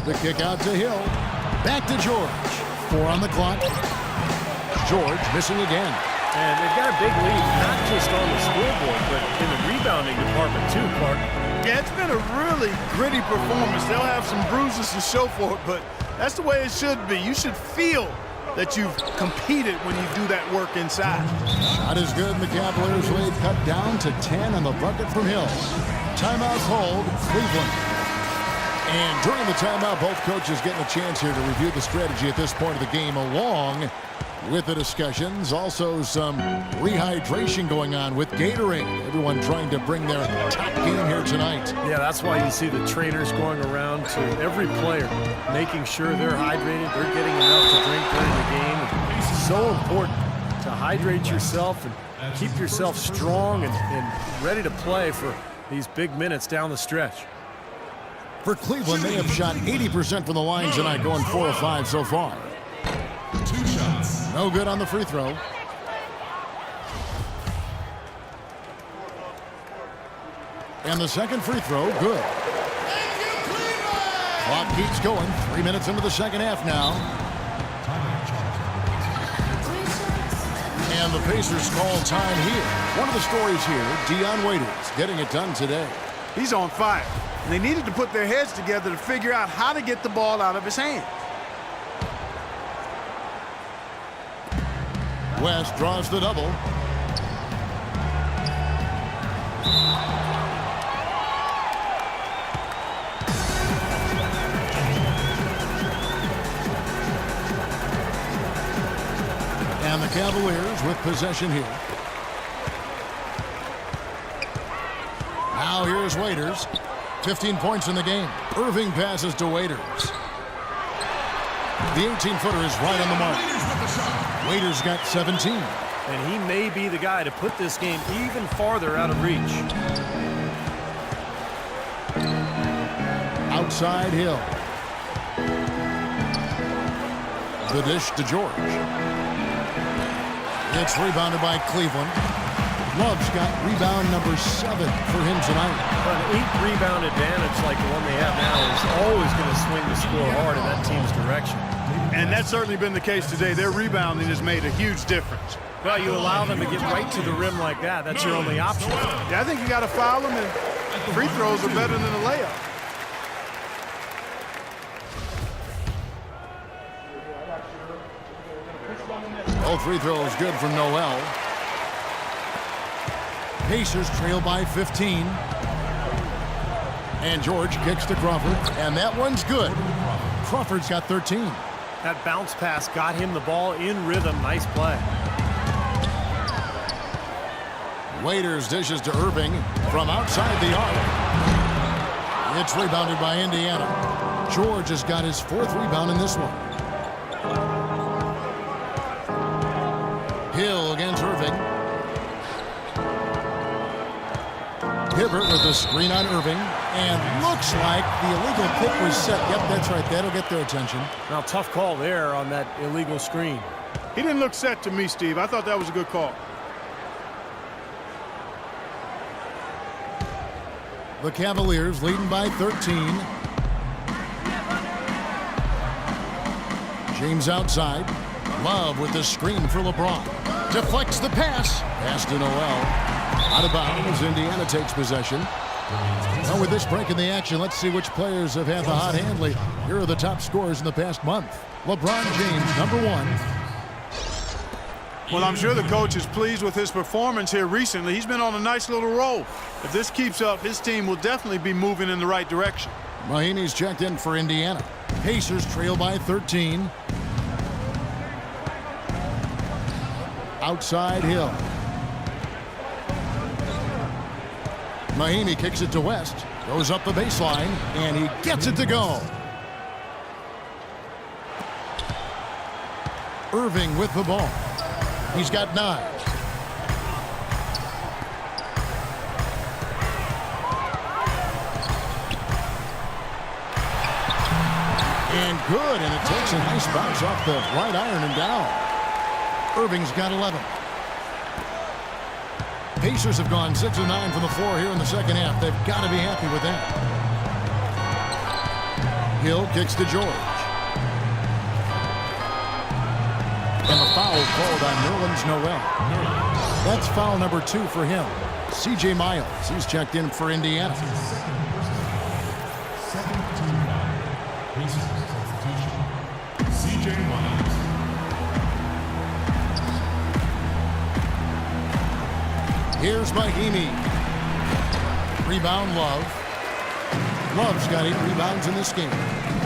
The kick out to Hill. Back to George. 4 on the clock. George missing again. And they've got a big lead, not just on the scoreboard, but in the rebounding department too, Clark. Yeah, it's been a really gritty performance. They'll have some bruises to show for it, but that's the way it should be. You should feel that you've competed when you do that work inside. Shot is good, and the Cavaliers lead cut down to 10 on the bucket from Hill. Timeout hold, Cleveland. And during the timeout, both coaches getting a chance here to review the strategy at this point of the game, along with the discussions. Also some rehydration going on with Gatorade. Everyone trying to bring their top game here tonight. Yeah, that's why you see the trainers going around to every player, making sure they're hydrated, they're getting enough to drink during the game. It's so important to hydrate yourself and keep yourself strong and ready to play for these big minutes down the stretch. For Cleveland, they have shot 80% from the line tonight, going 4 of 5 so far. 2 shots. No good on the free throw. And the second free throw, good. Clock keeps going. 3 minutes into the second half now. And the Pacers call time here. One of the stories here, Dion Waiters getting it done today. He's on fire. And they needed to put their heads together to figure out how to get the ball out of his hand. West draws the double. And the Cavaliers with possession here. Now here's Waiters. 15 points in the game. Irving passes to Waiters. The 18-footer is right on the mark. Waiters got 17. And he may be the guy to put this game even farther out of reach. Outside Hill. The dish to George. It's rebounded by Cleveland. Love's got rebound number 7 for him tonight. An 8-rebound advantage like the one they have now is always going to swing the score hard in that team's direction. And that's certainly been the case today. Their rebounding has made a huge difference. Well, you allow them to get right to the rim like that. That's your only option. Yeah, I think you got to foul them, and free throws are better than a layup. Both free throws good from Noel. Pacers trail by 15. And George kicks to Crawford, and that one's good. Crawford's got 13. That bounce pass got him the ball in rhythm. Nice play. Waiters dishes to Irving from outside the arc. It's rebounded by Indiana. George has got his 4th rebound in this one. Hill against Irving. Hibbert with a screen on Irving, and looks like the illegal pick was set. Yep, that's right. That'll get their attention. Now, tough call there on that illegal screen. He didn't look set to me, Steve. I thought that was a good call. The Cavaliers leading by 13. James outside. Love with the screen for LeBron. Deflects the pass. Pass to Noel. Out of bounds. Indiana takes possession. Well, with this break in the action, let's see which players have had the hot hand lately. Here are the top scorers in the past month. LeBron James, number 1. Well, I'm sure the coach is pleased with his performance here recently. He's been on a nice little roll. If this keeps up, his team will definitely be moving in the right direction. Mahinmi's checked in for Indiana. Pacers trail by 13. Outside Hill. Mahinmi kicks it to West. Goes up the baseline, and he gets it to go. Irving with the ball. He's got 9. And good, and it takes a nice bounce off the right iron and down. Irving's got 11. Pacers have gone 6 of 9 from the floor here in the second half. They've got to be happy with that. Hill kicks to George. And the foul called on Nerlens Noel. That's foul number 2 for him. C.J. Miles, he's checked in for Indiana. C.J. Miles. Here's Mahimi. Rebound, Love. Love's got 8 rebounds in this game.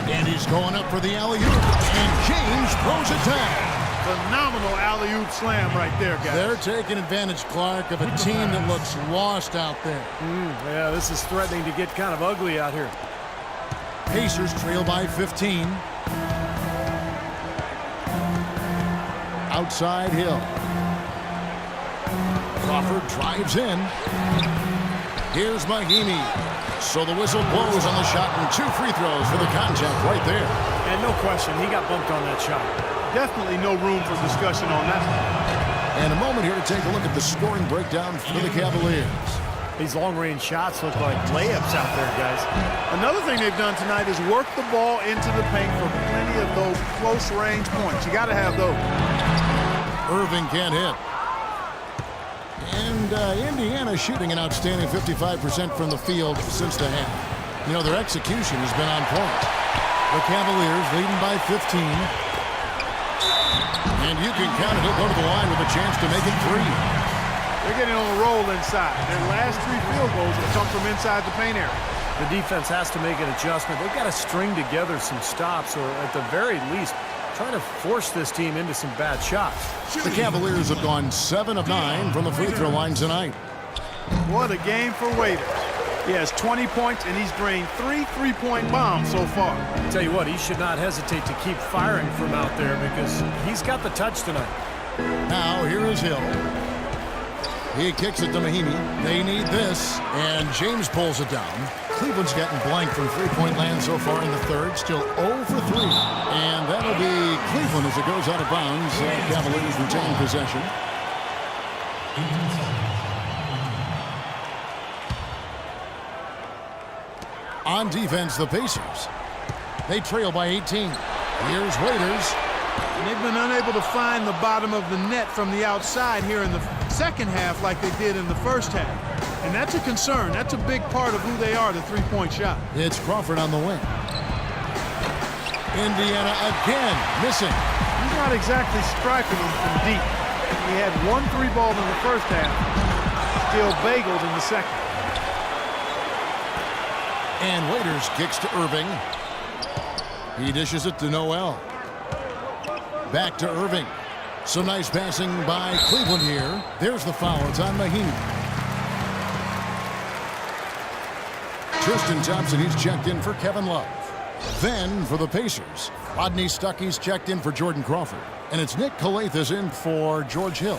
And he's going up for the alley-oop. And James throws it down. Phenomenal alley-oop slam right there, guys. They're taking advantage, Clark, of a team that looks lost out there. Yeah, this is threatening to get kind of ugly out here. Pacers trail by 15. Outside Hill. Crawford drives in. Here's Mahimi. So the whistle blows on the shot and 2 free throws for the contact right there. And no question, he got bumped on that shot. Definitely no room for discussion on that. And a moment here to take a look at the scoring breakdown for the Cavaliers. These long-range shots look like layups out there, guys. Another thing they've done tonight is work the ball into the paint for plenty of those close-range points. You got to have those. Irving can't hit. And Indiana shooting an outstanding 55% from the field since the half. You know, their execution has been on point. The Cavaliers leading by 15. And you can count it. He'll go to the line with a chance to make it 3. They're getting on a roll inside. Their last 3 field goals have come from inside the paint area. The defense has to make an adjustment. They've got to string together some stops, or at the very least, trying to force this team into some bad shots. The Cavaliers have gone 7 of 9 from the free throw line tonight. What a game for Waiters. He has 20 points, and he's drained 3 3-point bombs so far. Tell you what, he should not hesitate to keep firing from out there because he's got the touch tonight. Now, here is Hill. He kicks it to Mahimi. They need this, and James pulls it down. Cleveland's gotten blank from three-point land so far in the third. Still 0 for 3. And that'll be Cleveland as it goes out of bounds. Cavaliers retain possession. On defense, the Pacers. They trail by 18. Here's Waiters. They've been unable to find the bottom of the net from the outside here in the second half like they did in the first half. And that's a concern. That's a big part of who they are, the three-point shot. It's Crawford on the wing. Indiana again missing. He's not exactly striping them from deep. He had 1 3-ball in the first half. Still bageled in the second. And Waiters kicks to Irving. He dishes it to Noel. Back to Irving. Some nice passing by Cleveland here. There's the foul. It's on Mahimi. Tristan Thompson, he's checked in for Kevin Love. Then for the Pacers, Rodney Stuckey's checked in for Jordan Crawford. And it's Nick Calathis in for George Hill.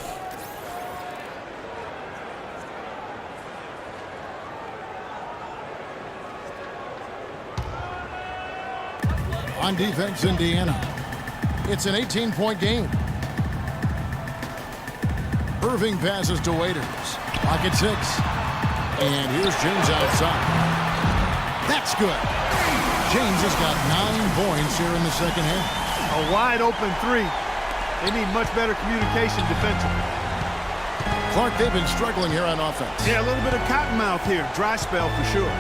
On defense, Indiana. It's an 18-point game. Irving passes to Waiters. Pocket 6. And here's James outside. That's good. James has got 9 points here in the second half. A wide-open 3. They need much better communication defensively. Clark, they've been struggling here on offense. Yeah, a little bit of cottonmouth here. Dry spell for sure.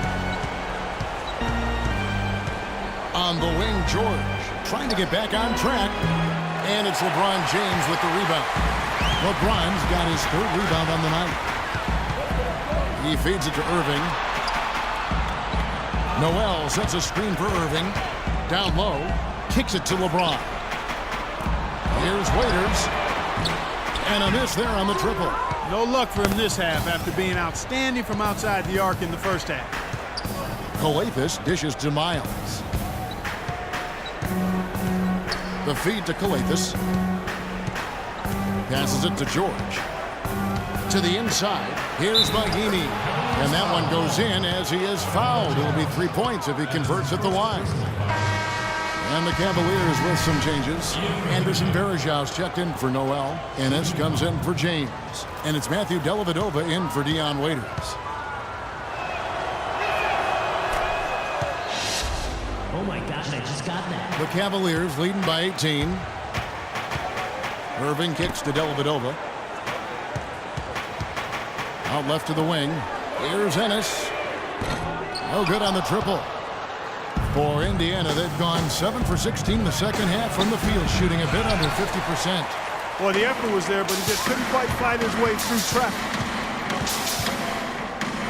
On the wing, George trying to get back on track. And it's LeBron James with the rebound. LeBron's got his 3rd rebound on the night. He feeds it to Irving. Noel sets a screen for Irving. Down low. Kicks it to LeBron. Here's Waiters. And a miss there on the triple. No luck for him this half after being outstanding from outside the arc in the first half. Calathis dishes to Miles. The feed to Calathis. Passes it to George. To the inside. Here's Mahimi. And that one goes in as he is fouled. It'll be 3 points if he converts at the line. And the Cavaliers with some changes. Anderson Varejau's checked in for Noel. Ennis comes in for James. And it's Matthew Dellavedova in for Dion Waiters. Oh my gosh, I just got that. The Cavaliers leading by 18. Irving kicks to Dellavedova. Out left to the wing. Here's Ennis. No good on the triple. For Indiana, they've gone 7 for 16 the second half from the field, shooting a bit under 50%. Well, the effort was there, but he just couldn't quite fight his way through traffic.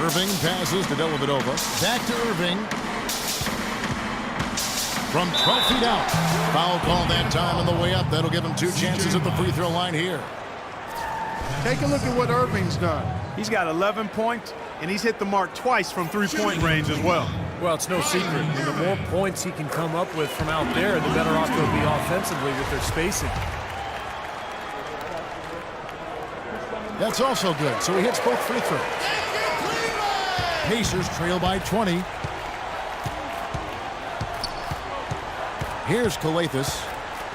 Irving passes to Dellavedova. Back to Irving. From 12 feet out. Foul call that time on the way up. That'll give him 2 chances at the free throw line here. Take a look at what Irving's done. He's got 11 points, and he's hit the mark twice from three-point range as well. Well, it's no secret. And the more points he can come up with from out there, the better off they'll be offensively with their spacing. That's also good. So he hits both free throws. Pacers trail by 20. Here's Calathes.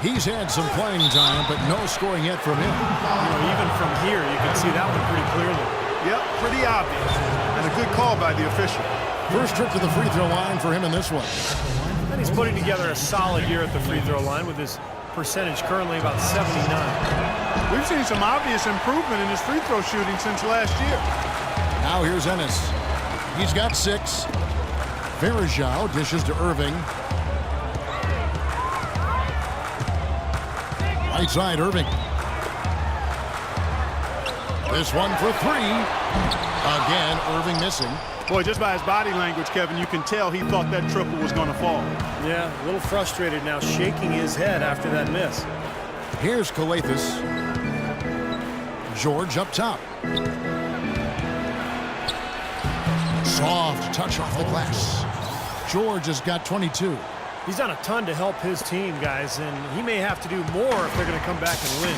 He's had some playing time, but no scoring yet from him. You know, even from here, you can see that one pretty clearly. Yep, pretty obvious. And a good call by the official. First trip to the free throw line for him in this one. And he's putting together a solid year at the free throw line with his percentage currently about 79. We've seen some obvious improvement in his free throw shooting since last year. Now here's Ennis. He's got 6. Verajao dishes to Irving. Right side, Irving. This one for 3. Again, Irving missing. Boy, just by his body language, Kevin, you can tell he thought that triple was going to fall. Yeah, a little frustrated now, shaking his head after that miss. Here's Calathes. George up top. Soft touch off the glass. George has got 22. He's done a ton to help his team, guys, and he may have to do more if they're going to come back and win.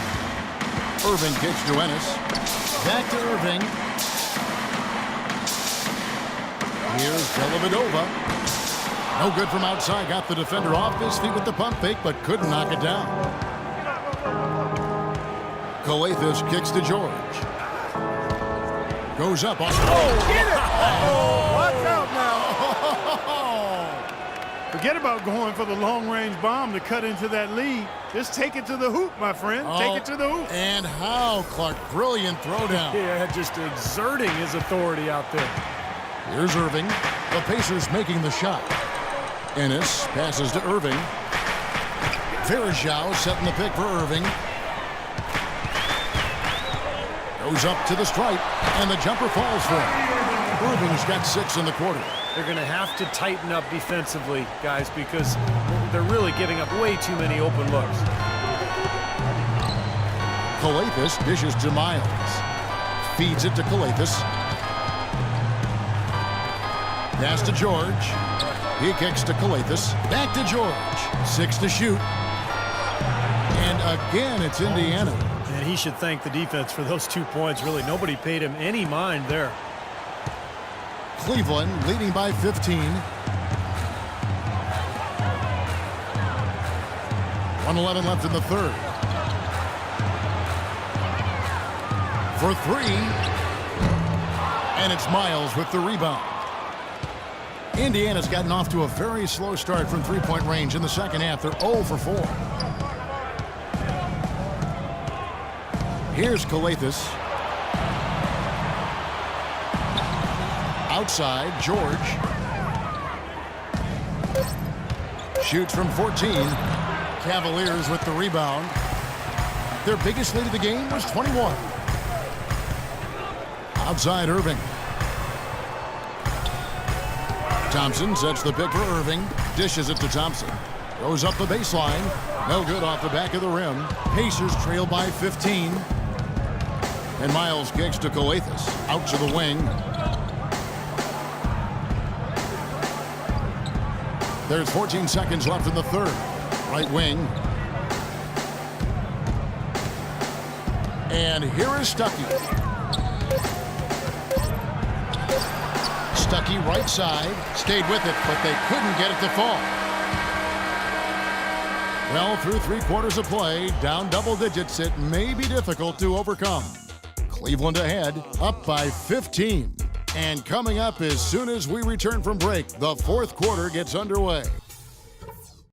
Irving kicks to Ennis. Back to Irving. Here's Dellavedova. No good from outside. Got the defender off his feet with the pump fake, but couldn't knock it down. Calathes kicks to George. Goes up. Oh, Get it! Oh, watch out now. Forget about going for the long-range bomb to cut into that lead. Just take it to the hoop, my friend. Take it to the hoop. And how, Clark. Brilliant throwdown. Yeah, just exerting his authority out there. Here's Irving. The Pacers making the shot. Ennis passes to Irving. Verajao setting the pick for Irving. Goes up to the stripe, and the jumper falls for him. Irving's got 6 in the quarter. They're going to have to tighten up defensively, guys, because they're really giving up way too many open looks. Calathes dishes to Miles. Feeds it to Calathes. Pass to George. He kicks to Calathes. Back to George. 6 to shoot. And again, it's Indiana. And he should thank the defense for those 2 points. Really, nobody paid him any mind there. Cleveland leading by 15. 1:11 left in the third. For 3. And it's Miles with the rebound. Indiana's gotten off to a very slow start from three-point range in the second half. They're 0 for 4. Here's Calathes. Outside, George. Shoots from 14. Cavaliers with the rebound. Their biggest lead of the game was 21. Outside, Irving. Thompson sets the pick for Irving. Dishes it to Thompson. Goes up the baseline. No good off the back of the rim. Pacers trail by 15. And Miles kicks to Calathes. Out to the wing. There's 14 seconds left in the third. Right wing. And here is Stuckey. Stuckey right side. Stayed with it, but they couldn't get it to fall. Well, through 3 quarters of play, down double digits, it may be difficult to overcome. Cleveland ahead, up by 15. And coming up as soon as we return from break, the fourth quarter gets underway.